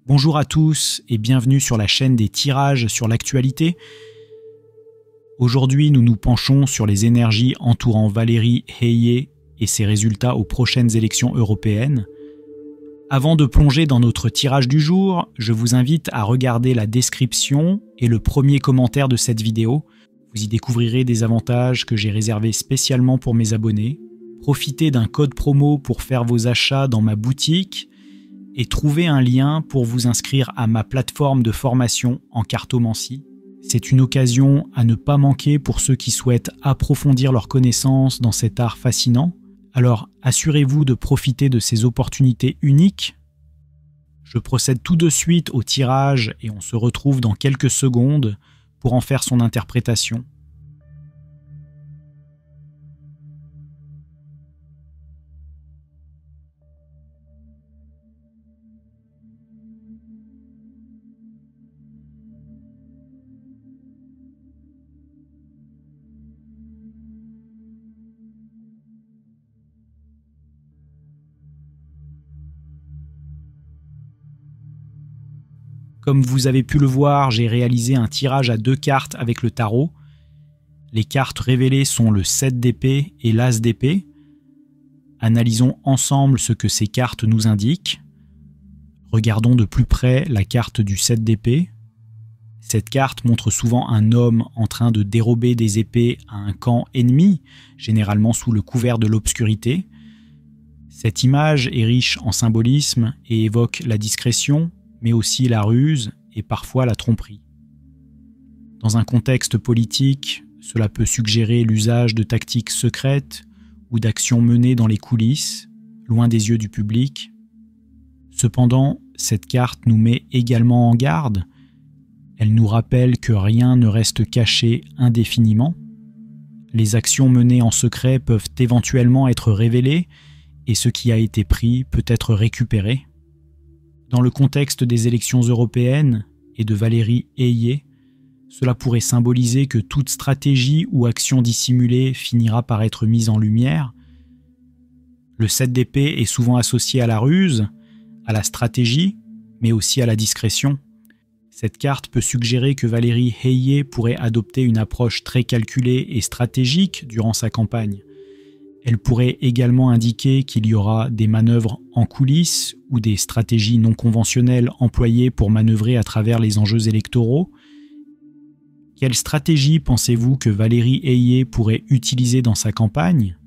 Bonjour à tous et bienvenue sur la chaîne des tirages sur l'actualité. Aujourd'hui, nous nous penchons sur les énergies entourant Valérie Hayé et ses résultats aux prochaines élections européennes. Avant de plonger dans notre tirage du jour, je vous invite à regarder la description et le premier commentaire de cette vidéo. Vous y découvrirez des avantages que j'ai réservés spécialement pour mes abonnés. Profitez d'un code promo pour faire vos achats dans ma boutique et trouvez un lien pour vous inscrire à ma plateforme de formation en cartomancie. C'est une occasion à ne pas manquer pour ceux qui souhaitent approfondir leurs connaissances dans cet art fascinant. Alors assurez-vous de profiter de ces opportunités uniques. Je procède tout de suite au tirage et on se retrouve dans quelques secondes pour en faire son interprétation. Comme vous avez pu le voir, j'ai réalisé un tirage à 2 cartes avec le tarot. Les cartes révélées sont le 7 d'épée et l'As d'épée. Analysons ensemble ce que ces cartes nous indiquent. Regardons de plus près la carte du 7 d'épée. Cette carte montre souvent un homme en train de dérober des épées à un camp ennemi, généralement sous le couvert de l'obscurité. Cette image est riche en symbolisme et évoque la discrétion, mais aussi la ruse et parfois la tromperie. Dans un contexte politique, cela peut suggérer l'usage de tactiques secrètes ou d'actions menées dans les coulisses, loin des yeux du public. Cependant, cette carte nous met également en garde. Elle nous rappelle que rien ne reste caché indéfiniment. Les actions menées en secret peuvent éventuellement être révélées et ce qui a été pris peut être récupéré. Dans le contexte des élections européennes et de Valérie Hayé, cela pourrait symboliser que toute stratégie ou action dissimulée finira par être mise en lumière. Le 7 d'épée est souvent associé à la ruse, à la stratégie, mais aussi à la discrétion. Cette carte peut suggérer que Valérie Hayé pourrait adopter une approche très calculée et stratégique durant sa campagne. Elle pourrait également indiquer qu'il y aura des manœuvres en coulisses ou des stratégies non conventionnelles employées pour manœuvrer à travers les enjeux électoraux. Quelle stratégie pensez-vous que Valérie Hayé pourrait utiliser dans sa campagne ?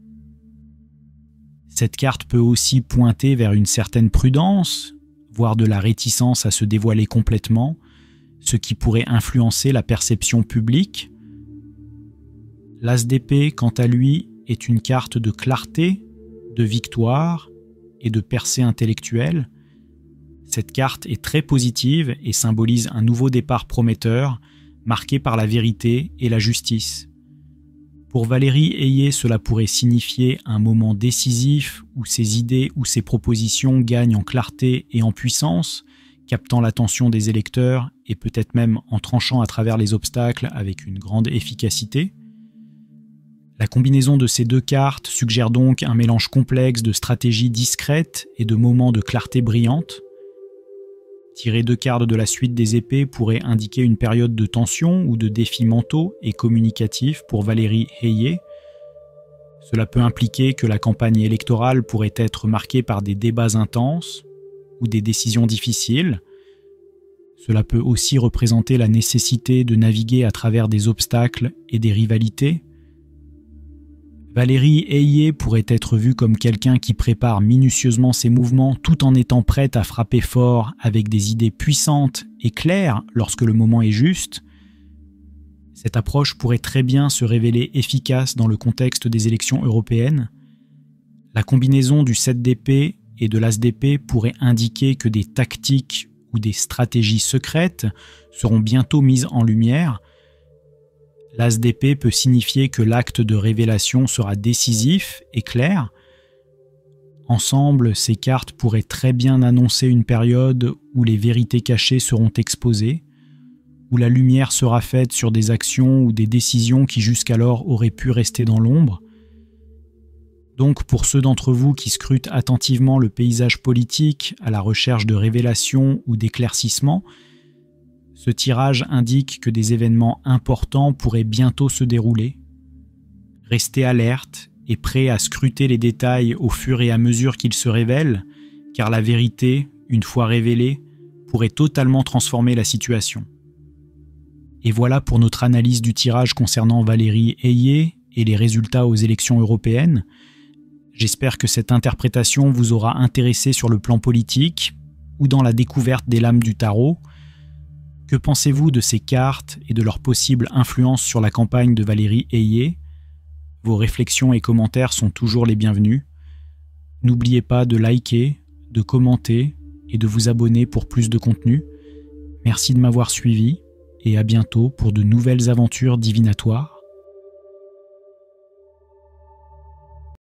Cette carte peut aussi pointer vers une certaine prudence, voire de la réticence à se dévoiler complètement, ce qui pourrait influencer la perception publique. L'As d'épée, quant à lui, est une carte de clarté, de victoire et de percée intellectuelle. Cette carte est très positive et symbolise un nouveau départ prometteur, marqué par la vérité et la justice. Pour Valérie Hayé, cela pourrait signifier un moment décisif où ses idées ou ses propositions gagnent en clarté et en puissance, captant l'attention des électeurs et peut-être même en tranchant à travers les obstacles avec une grande efficacité. La combinaison de ces 2 cartes suggère donc un mélange complexe de stratégies discrètes et de moments de clarté brillante. Tirer 2 cartes de la suite des épées pourrait indiquer une période de tension ou de défis mentaux et communicatifs pour Valérie Hayé. Cela peut impliquer que la campagne électorale pourrait être marquée par des débats intenses ou des décisions difficiles. Cela peut aussi représenter la nécessité de naviguer à travers des obstacles et des rivalités. Valérie Hayé pourrait être vue comme quelqu'un qui prépare minutieusement ses mouvements tout en étant prête à frapper fort avec des idées puissantes et claires lorsque le moment est juste. Cette approche pourrait très bien se révéler efficace dans le contexte des élections européennes. La combinaison du 7 d'épée et de l'As d'épée pourrait indiquer que des tactiques ou des stratégies secrètes seront bientôt mises en lumière. L'As d'épée peut signifier que l'acte de révélation sera décisif et clair. Ensemble, ces cartes pourraient très bien annoncer une période où les vérités cachées seront exposées, où la lumière sera faite sur des actions ou des décisions qui jusqu'alors auraient pu rester dans l'ombre. Donc pour ceux d'entre vous qui scrutent attentivement le paysage politique à la recherche de révélations ou d'éclaircissements, ce tirage indique que des événements importants pourraient bientôt se dérouler. Restez alerte et prêts à scruter les détails au fur et à mesure qu'ils se révèlent, car la vérité, une fois révélée, pourrait totalement transformer la situation. Et voilà pour notre analyse du tirage concernant Valérie Ayé et les résultats aux élections européennes. J'espère que cette interprétation vous aura intéressé sur le plan politique ou dans la découverte des lames du tarot. Que pensez-vous de ces cartes et de leur possible influence sur la campagne de Valérie Ayé ? Vos réflexions et commentaires sont toujours les bienvenus. N'oubliez pas de liker, de commenter et de vous abonner pour plus de contenu. Merci de m'avoir suivi et à bientôt pour de nouvelles aventures divinatoires.